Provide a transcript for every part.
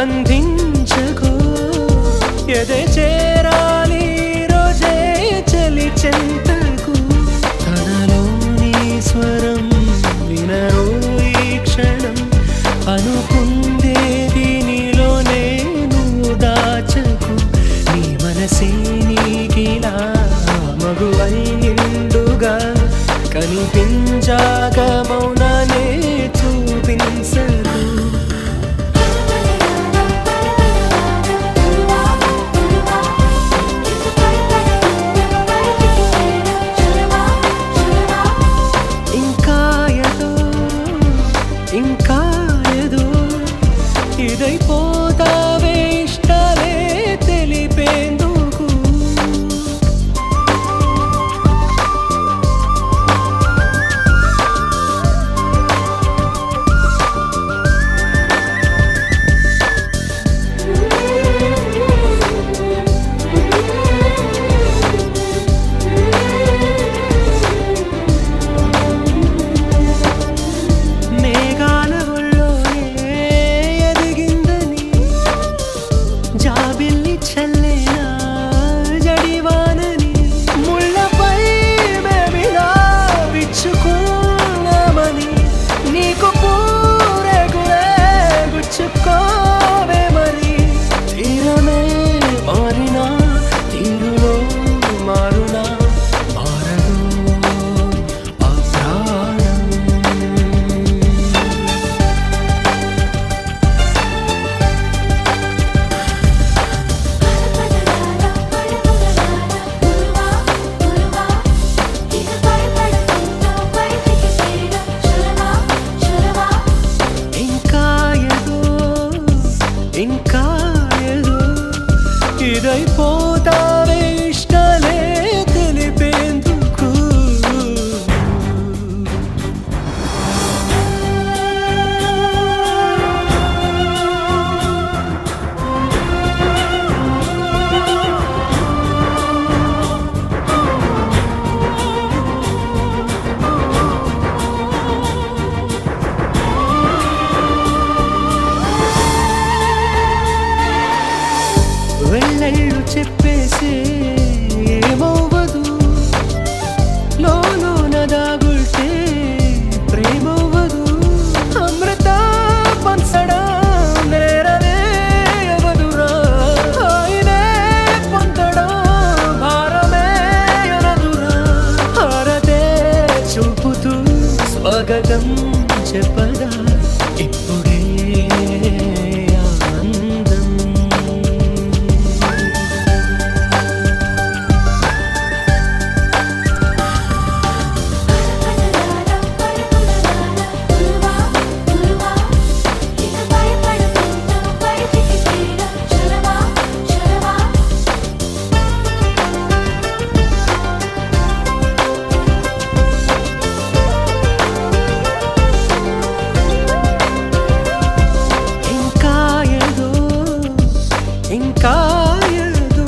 బంధించకు ఎదే చేరాలి రోజే చలి చెంతకు తనలోని స్వరం వినరు ఈ క్షణం అనుకుందేది నీలోనే నువ్వు దాచకు నీ మనసే నీకిలా మగువై నిండుగా కనిపించాక మౌనానే చూపించకు ఇంకా ఏదో ఇదైపోతావే ఇష్టాలే తెలిపేందుకు ఇంకా ఏదో ఇదైపోతావే ఇష్టాలే తెలిపేందుకు వెళ్ళళ్ళు చెప్పేసే ఏమవ్వదు లోన దాగుల్తే ప్రేమవ్వదు అమృత పంచడం నేరనే అవదురా ఆయనే పొందడం భారమే అనదురా హారతే చూపుతూ స్వాగతం చెప్పదా ఇప్పుడే ఇంకా ఏదో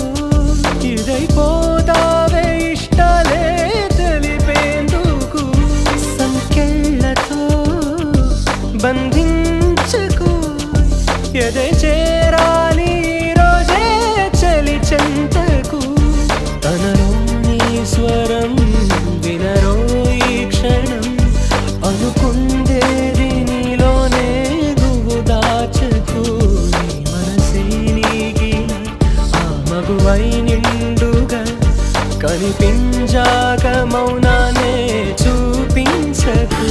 ఇదైపోతావే ఇష్టాలే తెలిపేందుకు సంకెళ్ళతో బంధించకు ఎదే చేరాలి రోజే చలి చెంతకు తనలోని స్వరం వినరో ఈ క్షణం అనుకుందేది నీలోనే నువ్వు దాచకు మగువై నిండుగా కనిపించాక మౌనానే చూపించకు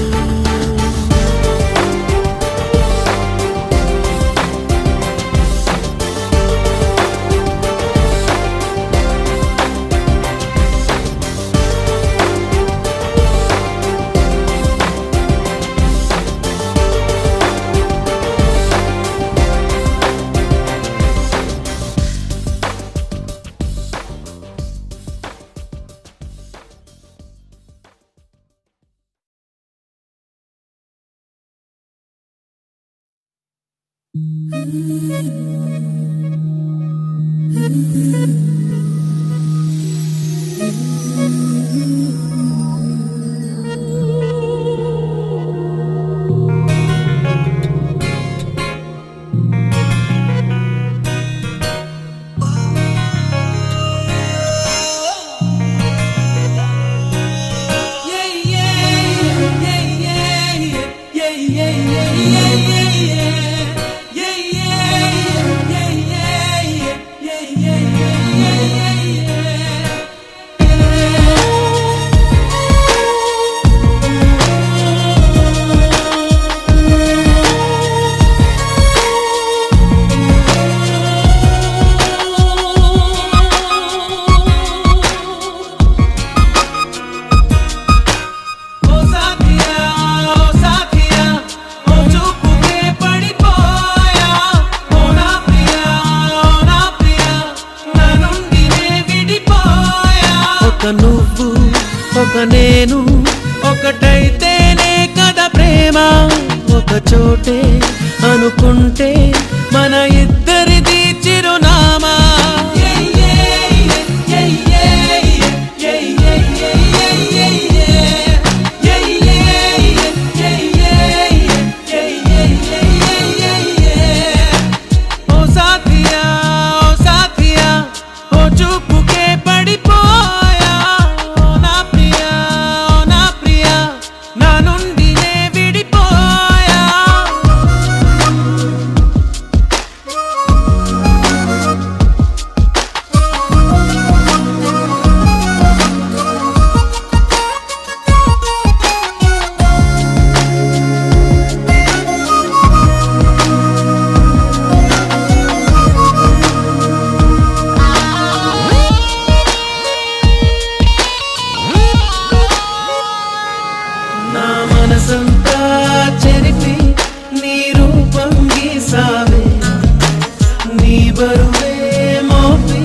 నువ్వు ఒక నేను ఒకటైతేనే కదా ప్రేమ ఒక చోటే అనుకుంటే మన ఇద్దరిది చిరునామా ఓ సాథియా ఓ సాథియా ఓ చూపుకే పడిపో మనసంతా చెరిపి నీ రూపం గీసావే నీ బరువే మోపి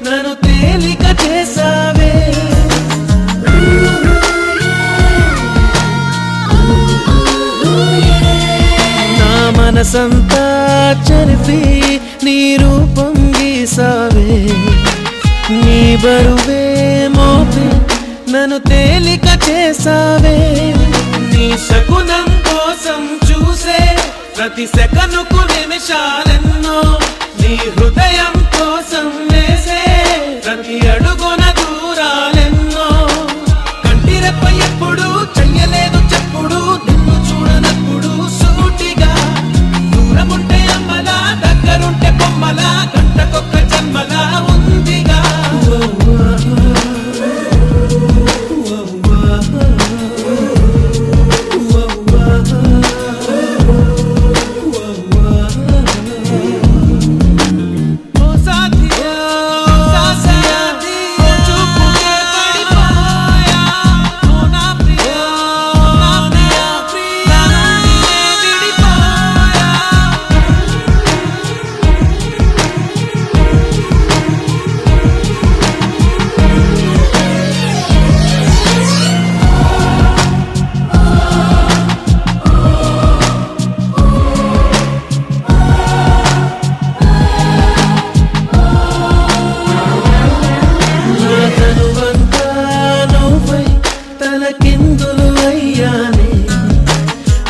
నన్ను తేలిక చేసావే నా మనసంతా చెరిపి నీ రూపం గీసావే నీ బరువే మోపి నన్ను తేలిక చేసావే నీ శకునం కోసం చూసే ప్రతి సెకనుకు నిమిషాలెన్నో నీ హృదయం కోసం వేసే ప్రతి అడుగున దూరాలెన్నో కంటిరెప్ప ఎప్పుడు చెయ్యలేదు చెప్పుడు నిన్ను చూడనప్పుడు సూటిగా దూరముంటే అమ్మలా దగ్గరుంటే బొమ్మలా గంటకొక్క జన్మలా ఉందిగా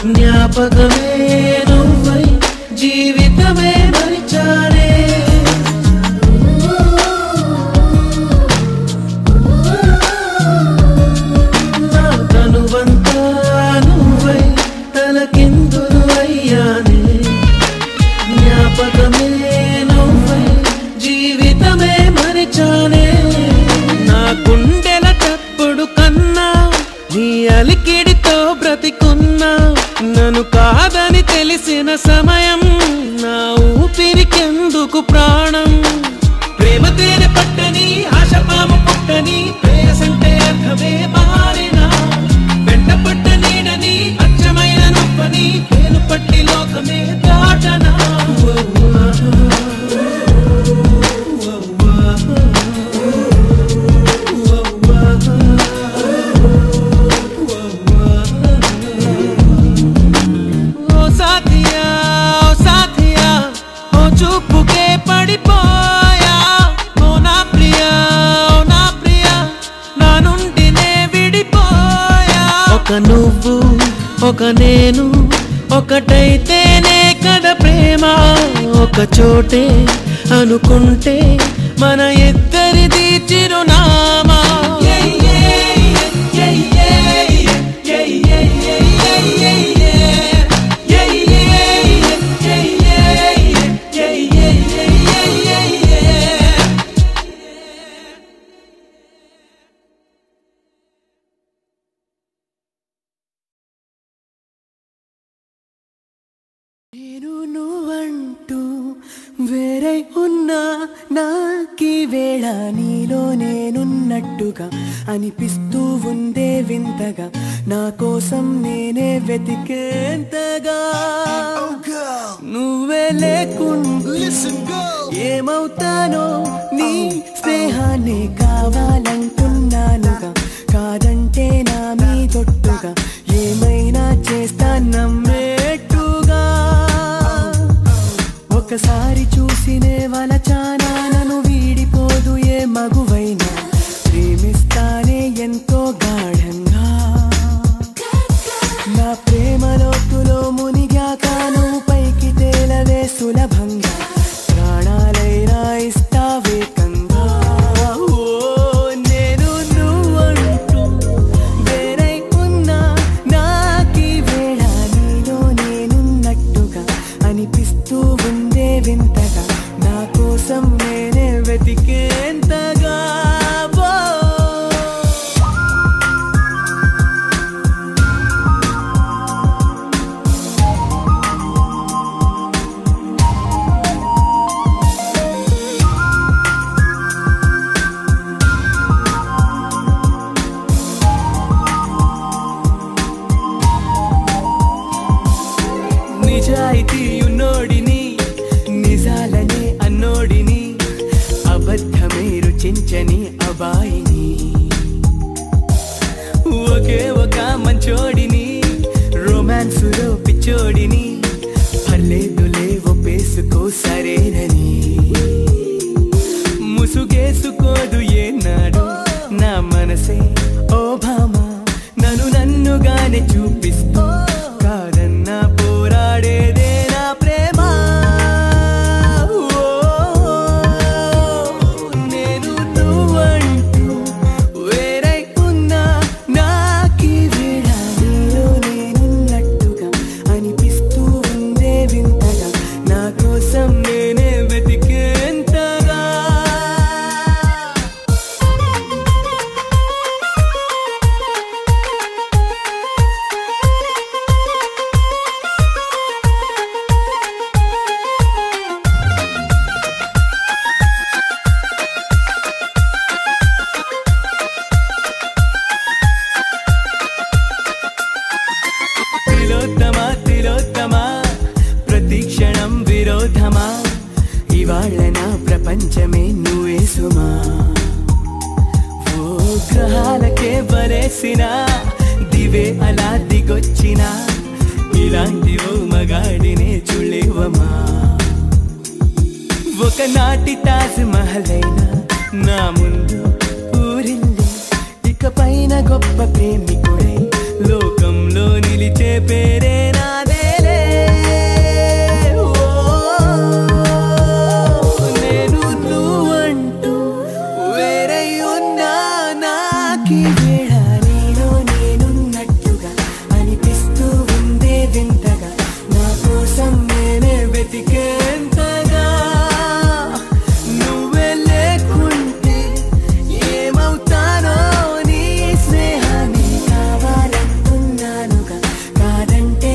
జ్ఞాపకమే నువ్వై జీవితమే మరిచానే నా తనువంతా నువ్వై తలకిందులు అయ్యానే జ్ఞాపకమే నువ్వై జీవితమే మరిచానే నా గుండెల చప్పుడు కన్నా నీ అలికిడితో బ్రతికున్నా నన్ను కాదని తెలిసిన సమయం నా ఊపిరికెందుకు ప్రాణం ప్రేమ తేనె పట్టని ఆశపాము పుట్టని ప్రేయసంటే అర్థమే మారినా వెంట పట్ట నీడని అచ్చమైన నొప్పని పేరు పట్టి లోకమే దాటనా చూపుకే పడిపోయా ఓ నా ప్రియా ఓ నా ప్రియా నా నుండి నే విడిపోయా ఒక నువ్వు ఒక నేను ఒకటైతేనే కదా ప్రేమ ఒక చోటే అనుకుంటే మన ఇద్దరిది చిరునామా yeah. ఉన్నా నాకీ వేళ నీలో నేనున్నట్టుగా అనిపిస్తూ ఉందే వింతగా నా కోసం నేనే వెతికేంతగా నువ్వే లేకుండా ఏమవుతానో నీ స్నేహాన్ని కావాలంటున్నానుగా కాదంటే నా మీదొట్టుగా ఏమైనా చేస్తా నమ్మేట్టుగా ఒకసారి చూసినే వలచానా నన్ను వీడిపోదు ఏ మగువైనా ప్రేమిస్తానే ఎంతో గాఢంగా నా ప్రేమ లోతులో మునిగాక నువ్వు పైకి తేలవే సులభంగా ప్రాణాలైనా ఇస్తావే కంగా నేను నువ్వంటూ వేరై ఉన్నా నాకీ వేళ నీలో నేనున్నట్టుగా అనిపిస్తూ ఉందే వింతగా నా కోసం నేనే వెతికేంతగా నిజాయితీ ఉన్నోడిని నిజాలనే అన్నోడిని అబద్ధమే రుచించని అబాయిని ఒకే ఒక మంచోడిని రొమాన్సులో పిచ్చోడిని పర్లేదులే ఒప్పేసుకో సరేనని ముసుగేసుకోదు ఏనాడు నా మనసే ఓ భామ నన్నుగానే చూపిస్తూ కాదన్నా పోరాడేదే నా ప్రేమ నేను నువ్వంటూ వేరై ఉన్నా నాకీ వేళ నీలో నేనున్నట్టుగా అనిపిస్తూ ఉందే వింతగా నా కోసం నేనే వెతికేంతగా తిలోత్తమా ప్రతి క్షణం విరోధమా ఇవాళ నా ప్రపంచమే నువ్వే సుమా ఓ గ్రహాలకే వరేసిన దివే అలా దిగొచ్చిన ఇలాంటి ఓ మగాడినే చూలేవమా ఒకనాటి తాజ్ మహల్ అయినా నా ముందు ఊరిల్లి ఇకపైన గొప్ప ప్రేమికుడై లోకంలో నిలిచే పేరే నాదేలే నేను నువ్వంటూ వేరై ఉన్నా నాకీ వేళ నీలో నేనున్నట్టుగా అనిపిస్తూ ఉందే వింతగా నా కోసం నేనే వెతికేంతగా నువ్వే లేకుంటే ఏమవుతానో నీ స్నేహాన్ని కావాలంటున్నానుగా కాదంటే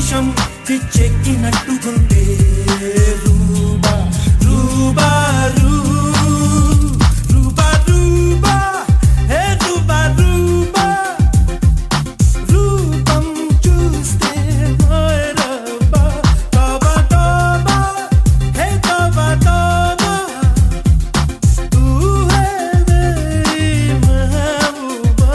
నిమిషం పిచ్చెక్కినట్టుకుంటే రూబా రూబా రూబా రూబా హే రూబా రూబా రూపం చూస్తే రబ్బా తోబా తోబా హే తోబా తోబా తూ హే మేరీ మెహబూబా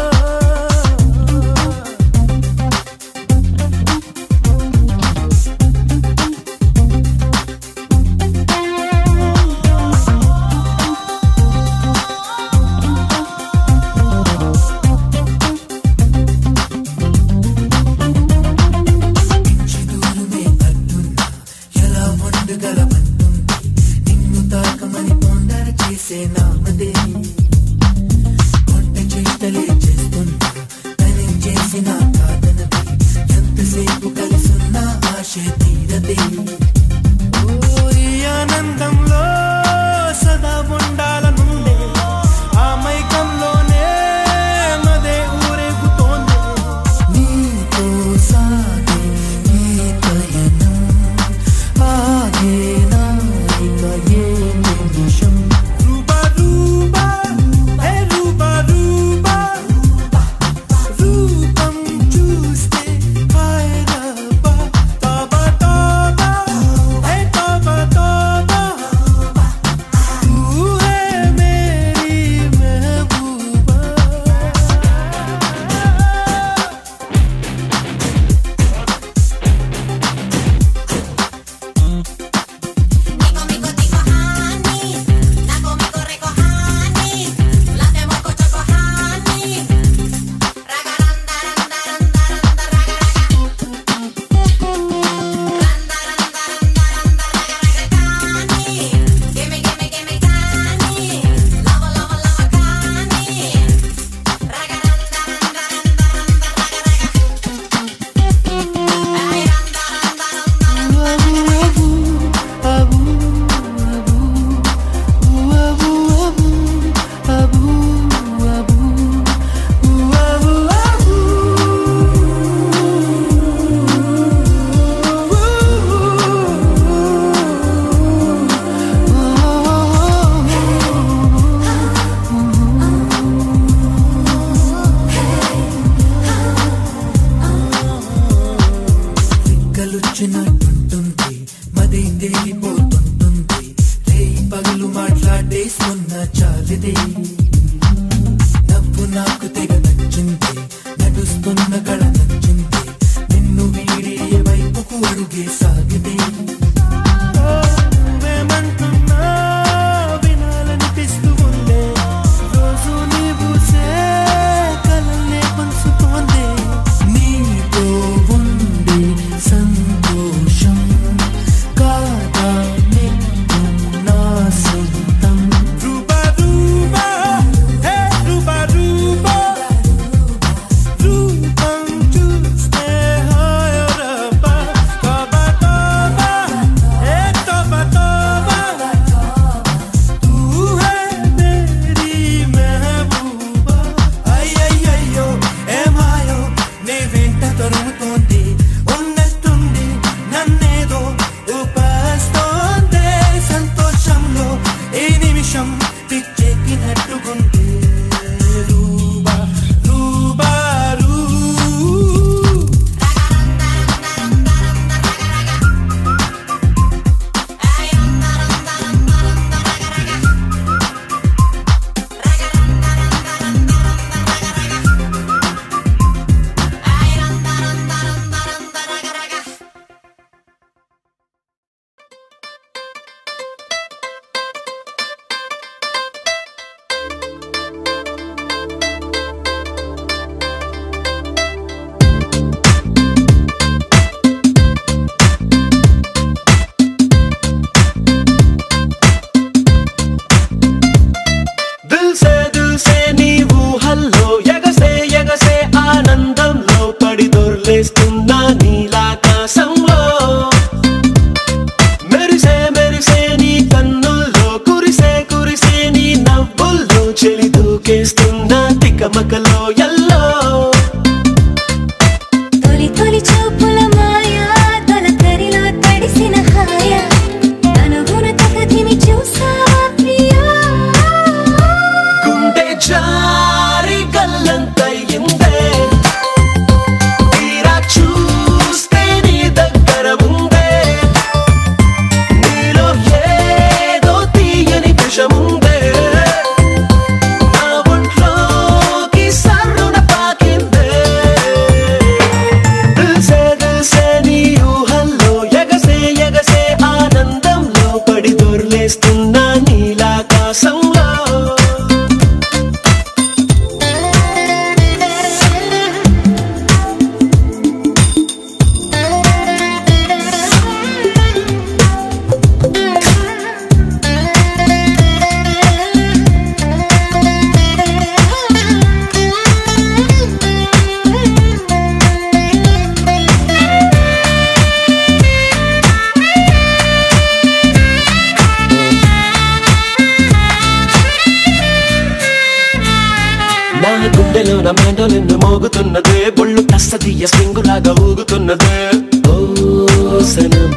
ఆనందంలో సదా ఉండాలనుండే ఆ మైకంలోనే మదే ఊరేగుతోంది నీతో సాగే ఈ పయనం ఆగేనా ఇక ఏ నిమిషం రూబా రూబా హే రూబా రూబా రూపం చూస్తే హాయ్ రబ్బా తోబా తోబా హే తోబా తోబా తూ హే మేరీ మెహబూబా కలుచునట్టుంటుంది మదే తేలిపోతుంటుంది రేయి పగలు మాట్లాడేస్తున్న చాలిదే నవ్వు నాకు తెగ నచ్చింది నడుస్తున్న కళ నచ్చింది నిన్ను వీడి వైపుకు అడుగే సాగితే నువ్వేమంటున్నా వినాలనిపిస్తూ ఉందే రోజు నీవు కలల్నే పంచుతోంది నీతో ఉండి సంతోషం కాదా నీకు నా సొంతం రూబా రూబా హే రూబా రూబా రూపం చూస్తే హాయ్ రబ్బా తోబా తోబా హే తోబా తోబా తూ హే మేరీ మెహబూబా అయ్యయ్యో ఏమాయో నీ వెంట తరుముతోంది ఉన్నట్టుండి నన్నేదో ఊపేస్తోంది సంతోషంలో ఈ నిమిషం పిచ్చెక్కినట్టుకుంటే రూబా రూబా రూ దిల్ సే నీవు హల్లో ఎగసే ఎగసే ఆనందంలో పడి దొర్లేస్తున్నా నీలాకాశంలో మెరిసే మెరిసే నీ కన్నుల్లో కురిసే కురిసే నీ నవ్వుల్లో చెలి దూకేస్తున్నా తికమకలో ఎల్లో తొలి తొలి చూపుల మాయా గుండెలోన మ్యాండోలిన్ మోగుతున్నదే బొళ్ళు కస్తదీయ స్ప్రింగులాగా ఊగుతున్నదే ఓ సనం